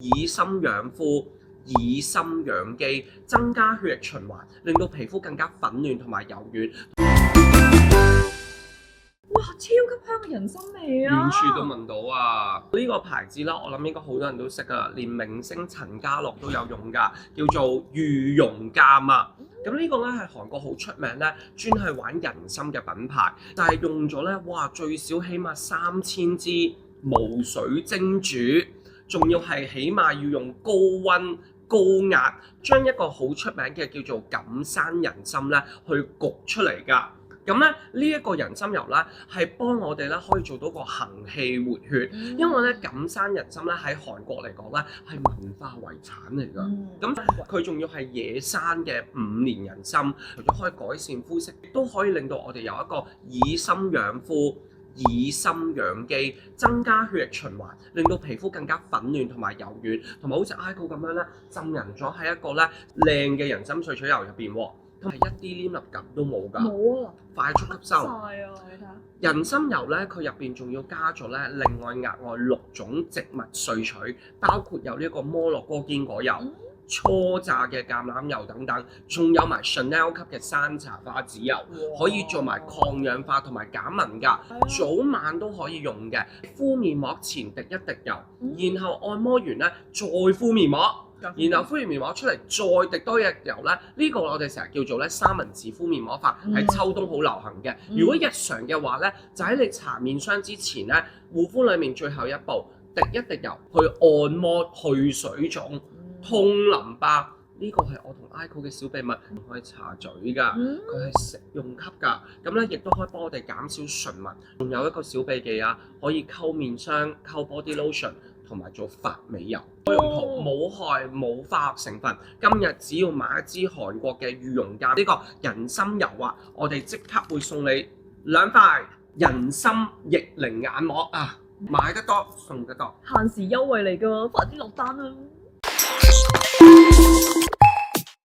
以心養膚，以心養肌，增加血液循環，令到皮膚更加粉嫩同埋柔軟。哇，超級香嘅人參味啊！遠處都聞到啊！呢個牌子啦，我諗應該好多人都識噶，連明星陳家樂都有用噶，叫做御容鑑啊。咁呢個咧係韓國好出名咧，專係玩人參嘅品牌，但係用咗咧，哇最少起碼3000支無水蒸煮，仲要係起碼要用高溫高壓，將一個好出名嘅叫做錦山人參咧去焗出嚟㗎。咁咧呢一個人參油咧係幫我哋咧可以做到個行氣活血，因為咧錦山人參咧喺韓國嚟講咧係文化遺產嚟㗎。咁佢仲要係野生嘅5年人參，除咗可以改善膚色，都可以令到我哋有一個以心養膚、以心養肌，增加血液循環，令到皮膚更加粉嫩同埋柔軟，同埋好似 ICO 咁樣咧浸人咗喺一個咧靚嘅人參萃取油入邊喎。同埋一啲黏膩感都冇㗎，冇啊，快速吸收。晒啊！你睇下，人參油咧，佢入邊仲要加咗咧另外額外6種植物萃取，包括有呢一個摩洛哥堅果油、初榨嘅橄欖油等等，仲有埋 Chanel 級嘅山茶花籽油，可以做埋抗氧化同埋減紋㗎，早晚都可以用嘅。敷面膜前滴一滴油，然後按摩完咧再敷面膜。然後敷完面膜出嚟，再滴多一油咧，呢個我哋成日叫做咧三文治敷面膜法，係秋冬好流行嘅。如果日常嘅話咧，就喺你搽面霜之前咧，護膚裡面最後一步，滴一滴油去按摩去水腫、通淋巴。呢個係我同 ICO 嘅小秘密，唔可以搽嘴㗎，佢係食用級㗎。咁咧亦都可以幫我哋減少唇紋。仲有一個小秘技啊，可以溝面霜、溝 body lotion。同埋做髮尾油，用途冇害冇化學成分。今日只要買一支韓國嘅御容鑑呢個人參油啊，我哋即刻會送你2塊人參逆齡眼膜啊！買得多送得多，限時優惠嚟㗎，快啲落單啦！